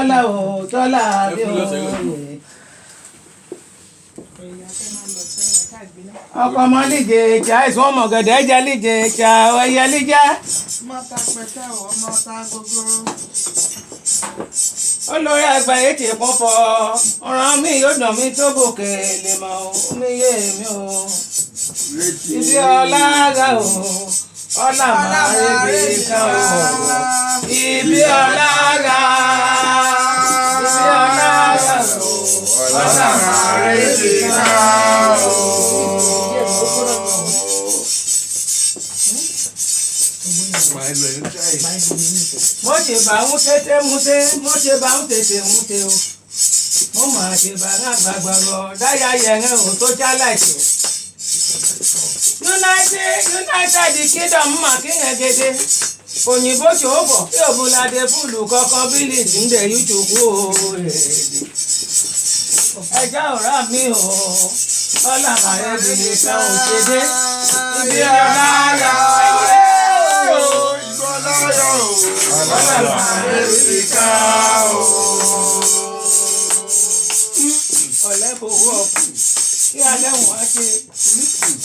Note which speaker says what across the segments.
Speaker 1: tọ́lá o tọ́lá bí o. ọkọ ọmọ líje ìjà ìsún ọmọ gẹ̀dẹ̀ ẹ̀jẹ̀ líje ìjà ẹ̀yẹ líjẹ́.
Speaker 2: mọ́ta pẹ̀tẹ́ ọmọ ta gbogbo.
Speaker 1: olórí àgbà yìí ti kún fọ ọ̀ràn mi yóò dàn mí tó bòkè lè mọ omi yé mi o. ibi ọlága o ọlá máa rébi kan o. ibi ọlága o ọlá máa rébi kan o. mo ṣe bá ń tètè múté mo ṣe bá ń tètè múté o mo máa ṣe bá ń àgbàgbà rọ dáyà yẹn o tó já láìsí. United Kingdom mà kí yẹn gèdè òyìnbó ṣòwò tí òbúladé fúlù kọ́kọ́ bílí tí ń dẹ̀ yútùkú o. ẹja ọ̀rá mi o ọlá màrẹ́ bìlì kan ò ṣe dé ibi ọ̀la yà wáyé o. ọlá màrẹ́ bìlì kan o. ọ̀lẹ́ fowó ọ̀pù kí alẹ́ wọn á ṣe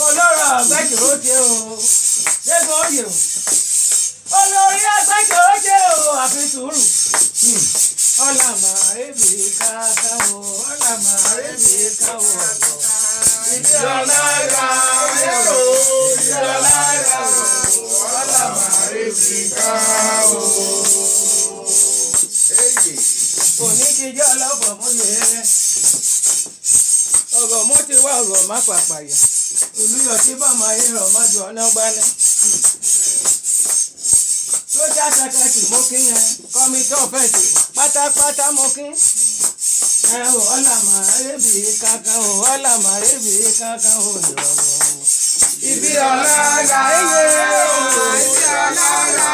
Speaker 1: olóró àgbẹ̀jọ́ ṣe o ṣẹ́gun oyè o olórí àgbẹ̀jọ́ ṣe o àfi sùúrù ọ̀là màrẹ́bì káká o ọ̀là màrẹ́bì ká o ìdí ọ̀la ra o ìdí ọ̀la ra o ọ̀là màrẹ́bì ká o. òní ti jẹ́ ọlọ́pàá mú yẹ ọ̀rọ̀ mo ti wá ọ̀rọ̀ má pàpàyà olùyọ̀ tí bá máa yẹ ọ̀rọ̀ má ju ọ̀nà gbálẹ̀. sójà sẹkẹtì mo kí yẹn kọ́mítọ́ fẹ̀sì pátápátá mo kí. ẹ ò ọ̀là máa rébì kankan ò ọ̀là máa rébì kankan ò ìrọ̀rùn. ibi ọ̀la ga iye o ibi ọ̀la ga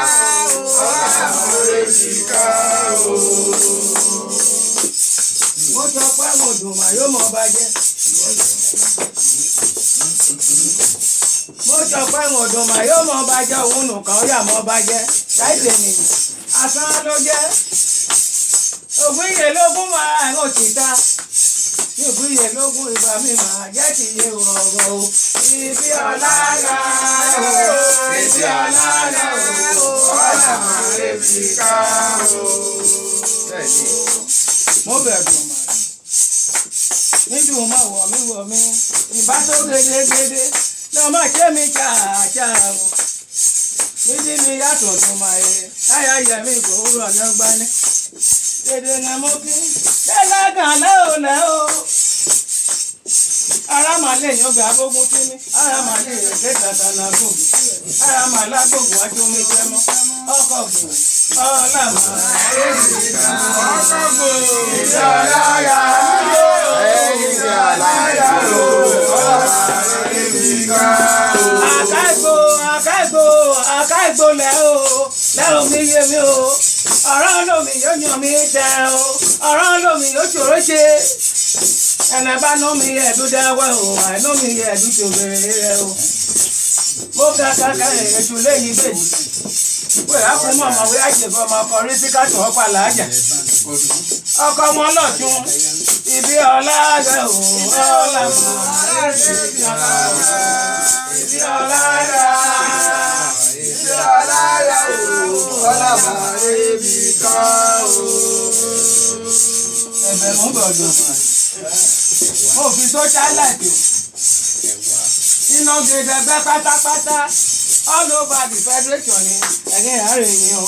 Speaker 1: o ọ̀là máa rébì kankan o. mo sọ pé mo dùn mà yóò mọ̀ bàjẹ́. mo sọ pé mo dùn mà yóò mọ̀ bàjẹ́ òun nìkan ó yà mọ̀ bàjẹ́ láìpẹ́ nìyí asán ló jẹ́. ògùn iye lógún máa ń òtítà ní ògùn iye lógún ìgbà mi máa jẹ́ ti yé ọ̀rọ̀ o. ibi ọ̀la ga o ibi ọ̀la ga o ọ̀la máa lè fi ká o. mo bẹ̀rù mà nídùú máa wọ̀ mí ìbá tó gédégédé lọ́ máa ṣe mí ṣáàṣá o. nídìí mi yàtọ̀ tó máa yẹ láyà yẹ mí kò rọ̀ ní gbaní. dédé ń mú kí lẹ́lẹ́gàn lẹ́ọ̀lẹ́ o. ara màá lè yan gbà gbógun tí mi ara màá lè yẹ ké tàtà náà gbòògùn ara màá lágbòògùn wájú mi tẹ́ mọ́ ọkọ̀ gbòò ọ̀là máa èsì kan ọkọ̀ gbòò ìjọ láyà àkáìgbò lẹ́ o lẹ́rù mi yé mi o ọ̀rọ̀ lómi yóò yàn mí tẹ o ọ̀rọ̀ lómi yóò ṣòro ṣe ẹnẹ bá nú mi ẹ̀dú dáwọ́ o àìnú mi ẹ̀dú tó bèrè rẹ o mo kàkàkà ètò lẹ́yìn bèjì pé àfún mọ̀mọ́ wí àṣẹfọ́ ọmọ ọkọrin sí kàtó ọ̀pá làájà ọkọ ọmọ lọ́tún ibi ọ̀la rẹ o ọ̀la mọ̀ ibi ọ̀la rẹ ibi ọ̀la rẹ ibi ọ̀la rẹ o ọ̀la mọ̀ ibi kan o. ẹ̀bẹ̀ mú bọ̀dọ̀ mo fi sọ́jà láìpẹ́ iná gèdè gbẹ pátápátá all over the federation ni ẹ̀gẹ́ àárẹ̀ yìí o.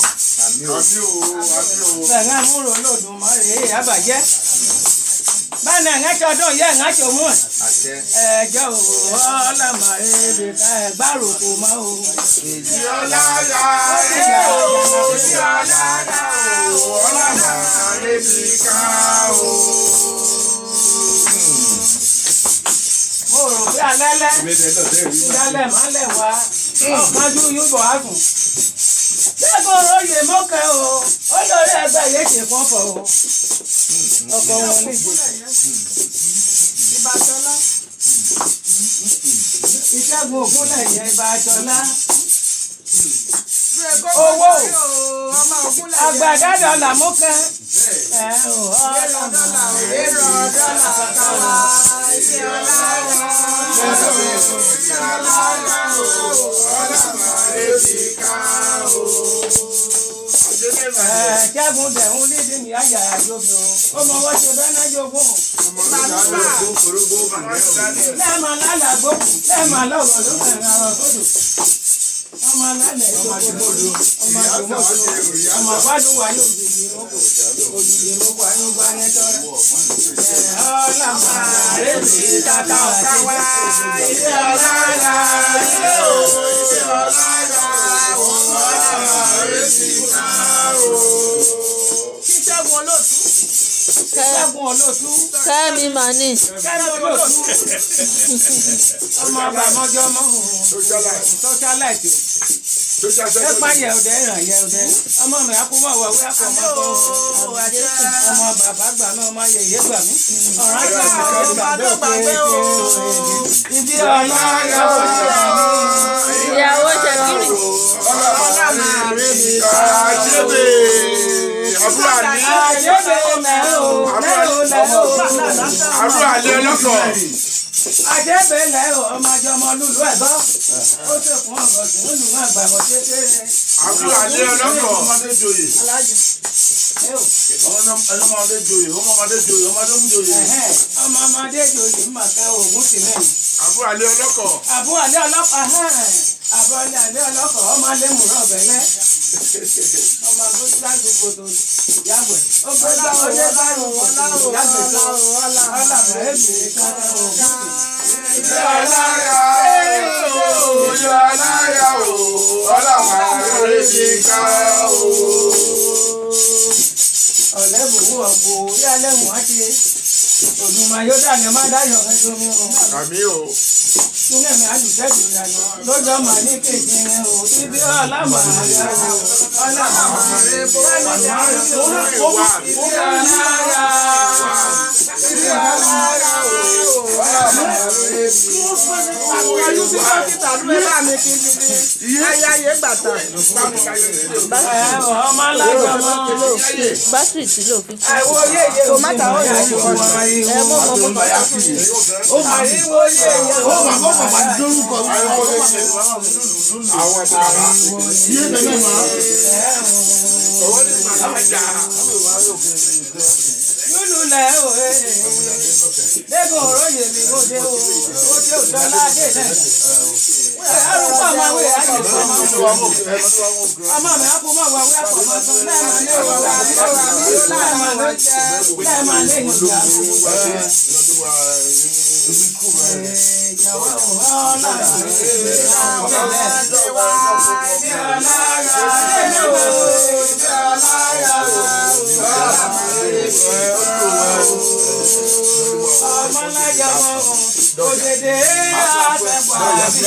Speaker 1: bẹ̀rẹ̀ múrò lòdùn mọ́ rèé àbàjẹ́ báyìí ẹ̀gẹ́ tọdún yẹ ẹ̀gẹ́ tó mú ẹ̀jẹ̀ o ọlọ́mọ ẹ̀rẹ̀ ká ẹ̀gbárò kò mọ́ o. ìdí ọlára ẹ̀ o ìdí ọlára o ọlọ́mọ ẹ̀rẹ̀ ká o. mo rò pé alẹ́lẹ́ ìdálẹ̀ máa lẹ̀ wá ọ̀kanjú yúbọ̀ àgùn. ṣẹ́gun oyè mọ́kẹ́ o olórí ẹgbẹ́ yìí ṣe fún fọ o. ọkọ̀ wọn lè gbé. ìbátọ́lá ìṣẹ́gun ògúnlẹ̀ yẹ ìbátọ́lá. owó àgbàdo dọ́là mú kẹ́ Jágun dẹ̀hún lídìí mi àyà àjọbí o. Ọmọ wọ́n ṣe bẹ́ẹ̀ náà jogún. Lẹ́ẹ̀ma lálẹ́ àgbókù, lẹ́ẹ̀ma lọ́wọ́ ló fẹ̀rẹ̀ àwọn sódò. Ọmọ lálẹ́ ìgbòkòdò, ọmọ àjòmọ́dò, ọmọ àbádùn wà yóò dìde ìrókò. Òdìdè ìrókò àyùngbà ní tọ́rẹ́. Ọlọ́mọ àrètí tata ọ̀táwá. Ilé ọ̀lára, ilé ọ̀lára, ọmọ àrètí ká o. Ṣíṣẹ́gun olóòtú. Ṣíṣẹ́gun olóòtú.
Speaker 3: Kẹ́mi Mani.
Speaker 1: Kẹ́mi olóòtú. Ọmọ àbàmọ́jọ́ mọ́ socialite o. Ẹ pa yẹ̀ọ̀dẹ́ ràn yẹ̀ọ̀dẹ́. Ọmọ mi akúmọ̀ wọ̀ wí àkọ́mọ́ tó. Ọmọ bàbá gbà mí, ọmọ yèyé gbà mí. Ọ̀rọ̀ àgbà gbàgbé o. Ibi ọ̀la ìyàwó ṣẹ̀kírì.
Speaker 3: Ìyàwó ṣẹ̀kírì.
Speaker 2: Ọlọ́mọ àrètí ká ṣébè. Àbúrò àní.
Speaker 1: Àjẹ́bẹ̀ lẹ́ o.
Speaker 2: Àbúrò àní ọlọ́kọ̀.
Speaker 1: Àjẹ́bẹ̀ lẹ́ o. Ọmọ àjọ ọmọ lùlù ẹ̀gbọ́. Ó ṣe fún ọ̀gọ̀ tí ń lù wọ́n àgbàgbọ́ kékeré.
Speaker 2: Àbúrò àní ọlọ́kọ̀. Ọmọdé joyè. Ọmọdé joyè. Ọmọdé joyè. Ọmọdé mú joyè.
Speaker 1: Ọmọ ọmọdé joyè ń màkẹ́ ògùn sí mẹ́rin.
Speaker 2: Àbúrò àní ọlọ́kọ̀.
Speaker 1: Àbúrò àlẹ́ ọlọ́pàá àbúrò àlẹ́ ọlọ́kọ̀ ọmọ alẹ́ mùrọ̀ bẹ̀lẹ́. Ọmọ agbóṣájú kòtò yàgbẹ̀. Ó gbé láwọn ọdẹ báyìí yàgbẹ̀ tó ọlọ́mọ ẹ̀bì kan ògùn sí.
Speaker 2: Ilé ọláyà o, ilé ọláyà o, ọlọ́mọ àrètí ká o.
Speaker 1: Ọ̀lẹ́bùwò ọ̀pọ̀ orí alẹ́mù á ṣe. Òdùnmọ̀ yóò dàgbẹ́ má dáyọ̀ ẹjọ́ mi o.
Speaker 2: Àmì o.
Speaker 1: Sílẹ̀ mi àdùsẹ́jù ìyànà lọ́jọ́ mà ní kejì rẹ̀ o. Ibi ọ̀làmà àyà o. Ọ̀làmà àrẹ bó wà ní àrẹ bó wà. Ibi ọ̀lára. Ibi ọ̀lára o. Ọ̀làmà àrẹ bí. Àwọn olùsí dókítà ló ẹ láàmì kí n dìde. Ayé ayé bàtà. Ọmọ alájọ ọmọ kìlọ̀.
Speaker 3: Bátìrì tí lò fi.
Speaker 1: Àìwọ yéye o.
Speaker 3: Tòmátà ó yà sí wọn. Ẹ mọ̀ mọ̀ mọ̀.
Speaker 1: Ó mà ní wo yéye o.
Speaker 2: Àwọn ẹ̀ka bàbá. Yé bẹ̀rẹ̀ máa. Owó ní màá jà.
Speaker 1: Lúlù lẹ̀ o. Lẹ́gùn ọ̀rọ̀ yèmí ó dé o. Ó dé òtọ́lá dé náà. Arúgbó ọmọ wẹ̀ á jẹ fún ọmọ. Ọmọ mi á kú mọ̀ wá wí àpọ̀mọ́ tó lẹ́ẹ̀ma lé o. Lẹ́ẹ̀ma lé ìgbà. Ìjọba ọ̀la ọmọlájà wọn òdèdè àtẹ̀pọ̀ àbí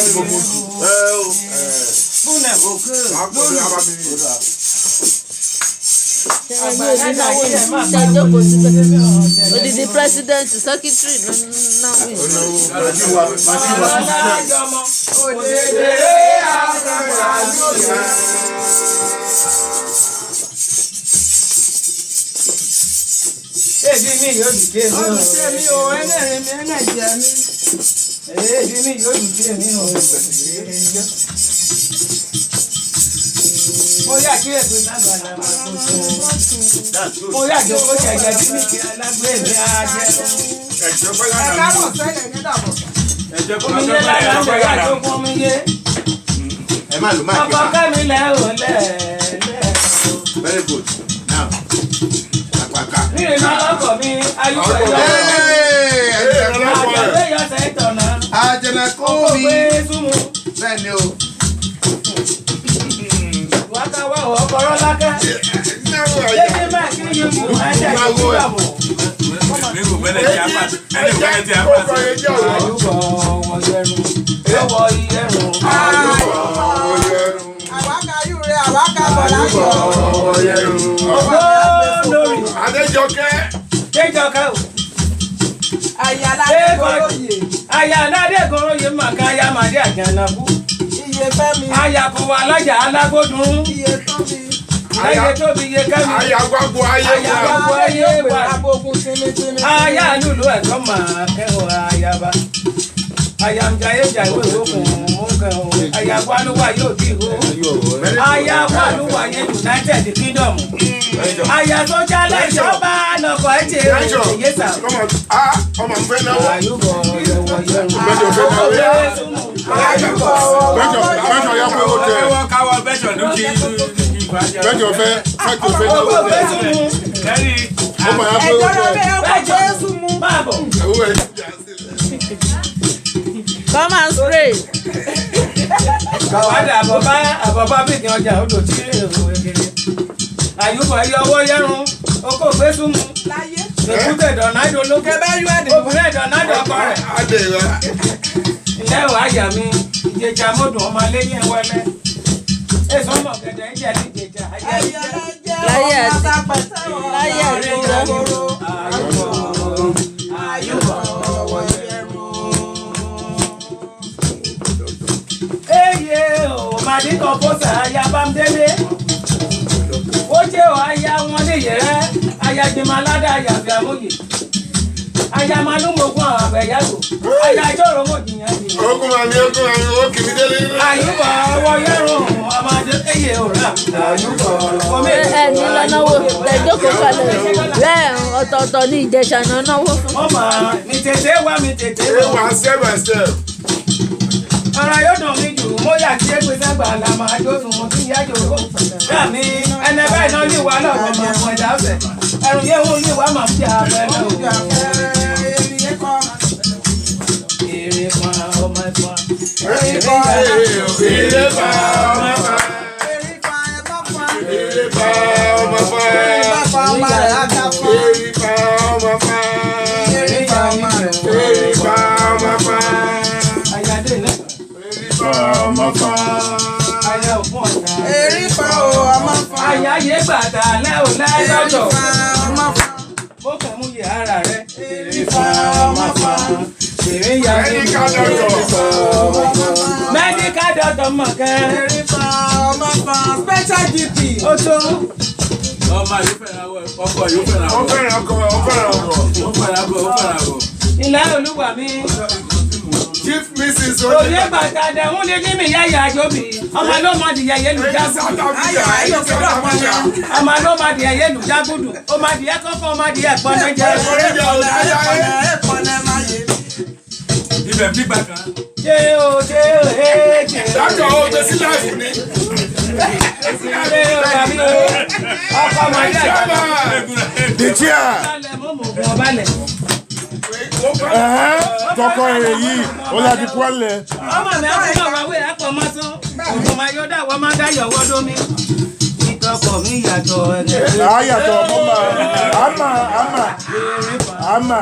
Speaker 1: fúnẹ̀ òkè lórí.
Speaker 3: Odidi president secretary náà wí.
Speaker 1: Ọmọlájà wọn òdèdè àtẹ̀pọ̀ àbí. Èdè mi yóò dùké mi o.
Speaker 2: Olùsẹ́ mi o, ẹlẹ́rìí mi, ẹlẹ́jẹ̀ mi.
Speaker 1: Èdè mi yóò dùké mi o. Mo yà kí èpè lágbàdà máa tó tó. Mo yà jọ kó ṣẹ̀jẹ̀ bí mi kí alágbé mi á jẹ́.
Speaker 2: Ẹ̀jẹ̀ pẹ́ yára mi. Ẹ̀ka bọ̀ sẹ́yìn ní dàbọ̀. Ẹ̀jẹ̀ pẹ́
Speaker 1: Omi yé lára ń bẹ̀ yà tó fún omi yé.
Speaker 2: Ẹ má lò má kí
Speaker 1: Ọkọ
Speaker 2: ma.
Speaker 1: kẹ́mi lẹ́ o lẹ́.
Speaker 2: Very good. Now, àpàkà.
Speaker 1: Mi ì má lọ́kọ̀ mi, ayúbọ̀ yọ. Àjọ̀gbé yọ sẹ́tọ̀ náà.
Speaker 2: Àjẹmẹ̀kú
Speaker 1: Kókó
Speaker 2: mi.
Speaker 1: pé súnmù.
Speaker 2: Bẹ́ẹ̀ ni o.
Speaker 1: Wákàwá ọkọ̀rọ̀ lákẹ́. Lédè máa kí yín mú ẹ̀jẹ̀ ìjọba bọ̀. Àyùbọ̀ wọ̀ yẹrun. Yọ̀wọ̀ iyẹ̀rùn. Ògbó lórí.
Speaker 2: Adéjọkẹ́.
Speaker 1: Déjọkẹ́ o. Àyàládé gòròyè màkà ayámàdé àjànàkú.
Speaker 2: Iye
Speaker 1: ayakọ̀ wà lájà alágbódùn. Ayé tóbi iye kẹ́mi.
Speaker 2: Ayagbagbo ayé wa.
Speaker 1: Ayagbagbo ayé wa. Aya lulu ẹ̀kọ́ máa kẹ́hìn ayaba. Ayamjaye ìwé ìwókùn mú kẹ́hìn. Ayagbaluwa yóò dì hó. Ayagbaluwa yẹn United Kingdom. Aya tó jálẹ̀ ìjọba lọkọ̀ ẹ̀ ṣe èyí sà.
Speaker 2: Ọmọ n fẹ́ náwó.
Speaker 1: Ayúbọ̀ ẹ̀wọ̀ yẹn.
Speaker 2: Bẹ́jọ̀ fẹ́ náwó. Bẹ́jọ̀ yá pé ó tẹ.
Speaker 4: Káwọ́ bẹ́jọ̀ ló kí
Speaker 2: Bẹ́jọ̀ fẹ́ náwó tẹ. Ó mọ̀ yá pé ó tẹ.
Speaker 1: Máa bọ̀.
Speaker 3: Come and spray.
Speaker 1: Kàwádà àbọ̀bá bìkì ọjà odò tí èrò egere. Àyùbọ̀ ẹyọ owó yẹrun, oko gbésùmù. Èkúté dọ̀nàdò lókè. Obìnrin dọ̀nàdò ọkọ rẹ̀. Ilé ìwà àyà mi, ìjẹjà mọ́dún ọmọ lẹ́yìn wẹlẹ́. Èso ọmọ gẹ̀dẹ̀ ń jẹ́ ní ìjẹjà.
Speaker 3: Láyé àtijọ́.
Speaker 1: Àyùbọ̀ ọwọ́ eye o màdí kan fọ́sà aya bámdélé ó jẹ́ o aya wọn lè yẹrẹ aya jẹmaládà àyàfẹ́ amóye aya malúmọ̀gún àwọn àbẹ̀yàgò aya jọ̀rọ̀ mọ̀jìyàn jìyàn.
Speaker 2: Ogun ma ni ó kì mí délé.
Speaker 1: Àyùbọ̀ ọwọ́ yẹrùn ọmọdé eye o rà Àyùbọ̀ ọmọ
Speaker 3: Ẹni lọ́nàwó lẹ́jọ́kọ̀ kalẹ̀ lẹ́ẹ̀rùn ọ̀tọ̀ọ̀tọ̀ ní Ìjẹ̀ṣà náà náwó fún.
Speaker 1: ọmọ mi tètè wá mi tètè
Speaker 2: Ẹ wà step by step.
Speaker 1: ara yóò dùn mí jù mo yà tí égbé sẹ́gbà la máa jó sùn mo ti yá jòkó. Bẹ́ẹ̀ ni ẹnẹ báyìí náà yìí wá lọ́wọ́ ọmọ ọmọ ẹ̀dá ọ̀sẹ̀ ẹ̀rù yẹn wọ́n yìí wá máa fi àbẹ̀ náà o. Èrè kan ọmọ ẹ̀fọn.
Speaker 2: Èrè pa ọmọ fa. Èrè pa ọmọ fa. Èrè pa ọmọ fa. Èrè pa ọmọ fa.
Speaker 1: Ayáde náà.
Speaker 2: Ọmọ fa.
Speaker 1: Ayá òfin ọ̀tá. Ayá yé gbàdá lẹ́ ò lẹ́yọ̀dọ̀. Mo kàn mú yẹ ara rẹ̀. Èrè fa ọmọ fa. Èrè ya mi. Medical doctor mọ̀ kẹ́.
Speaker 5: Special GP.
Speaker 1: Ó tó.
Speaker 4: ọmọ yóò fẹ́ràn ọkọ yóò fẹ́ràn
Speaker 2: Ó fẹ́ràn ọkọ.
Speaker 4: ó fẹ́ràn ọkọ.
Speaker 1: Ilé olúwa mi.
Speaker 2: Chief Mrs.
Speaker 1: Òye bàtà dẹ̀hún lè ní mi yáyà àjọbì. Ọmọ ló mọ di yẹyẹ lu jágùdù. Ọmọ ló mọ di yẹyẹ lu jágùdù. Ọmọ di yẹ kọ́kọ́ ọmọ di yẹ pọ́nẹ́ jẹ.
Speaker 4: Ibẹ̀ gbígbà kan.
Speaker 1: Ṣé o ṣé o ṣé ṣé o.
Speaker 2: Dájọ́ ó gbé sí láìfù ni.
Speaker 1: Ṣé o tàbí o. Ọkọ ọmọ ilé àgbà.
Speaker 2: The chair.
Speaker 1: Balẹ̀ mọ́ mọ̀ ògùn ọbalẹ̀.
Speaker 2: Tọkọ èrè yìí, ó láti kú ọ̀lẹ̀.
Speaker 1: Ọmọ mi á fún ọ̀rọ̀ àwẹ̀ àpọ̀ mọ́ sán. Ògùn máa yọ dá wọ́n máa dá yọ̀wọ́ lómi. Ìtọ́kọ̀ mi yàtọ̀ ẹ̀gẹ́.
Speaker 2: Àyàtọ̀ ọmọ àmà.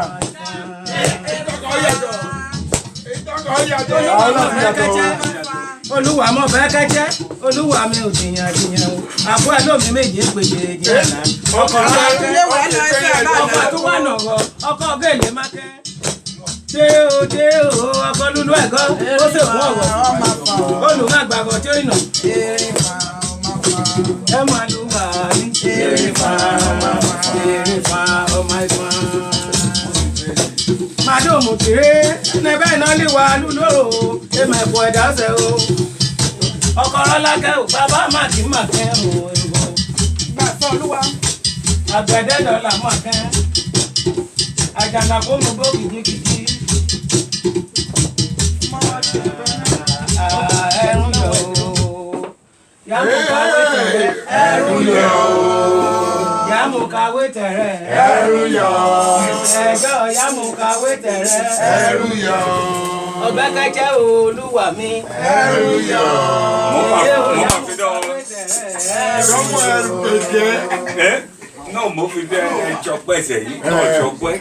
Speaker 1: Olúwa mọ̀ fẹ́ kẹ́jẹ́, olúwa mi ò jìyàn o. Àbúrò ẹlòmí méje péjé jẹ́ àná. Ọkọ̀ tó wà nọ̀rọ̀, ọkọ̀ gèlè má kẹ́. Ṣé o, ọkọ̀ lulú ẹ̀gọ́, ó sì fún ọ̀rọ̀. Olùmọ̀gbàgbọ́ tí ó yìnà. Ẹ máa lù wá ní. Èrè fa ọmọ ẹ̀gbọ́n. Màdùmù kéré, nẹ́bẹ̀ náà lè wà lúlóró, èmọ̀ ẹ̀bùn ẹ̀dá ọ̀sẹ̀ o. Ọkọ̀ ọlọ́lákẹ́ ò bàbá màkì màkẹ́ o. Gbàtọ́ olúwa. Àgbẹ̀dẹ dọ̀là màkẹ́. Àjànà kó mú bó kìjikìji. Ẹ̀rù yọ̀ o. Yàmù kàwé tẹ̀rẹ̀. Ẹ̀rù yọ̀ o. Yàmù kàwé tẹ̀rẹ̀.
Speaker 2: Ẹ̀rù yọ̀.
Speaker 1: Ẹ̀jọ̀ yàmù kàwé tẹ̀rẹ̀.
Speaker 2: Ẹ̀rù yọ̀.
Speaker 1: Ọbẹ̀ kẹ́jẹ́ olúwa mi.
Speaker 2: Ẹ̀rù yọ̀.
Speaker 4: Mo máa fi dán ọ.
Speaker 2: Sọ́mọ ẹ̀rù kékeré.
Speaker 4: Náà mo fi dán ẹ̀jọ̀ pẹ̀sẹ̀ yìí náà jọ pẹ́.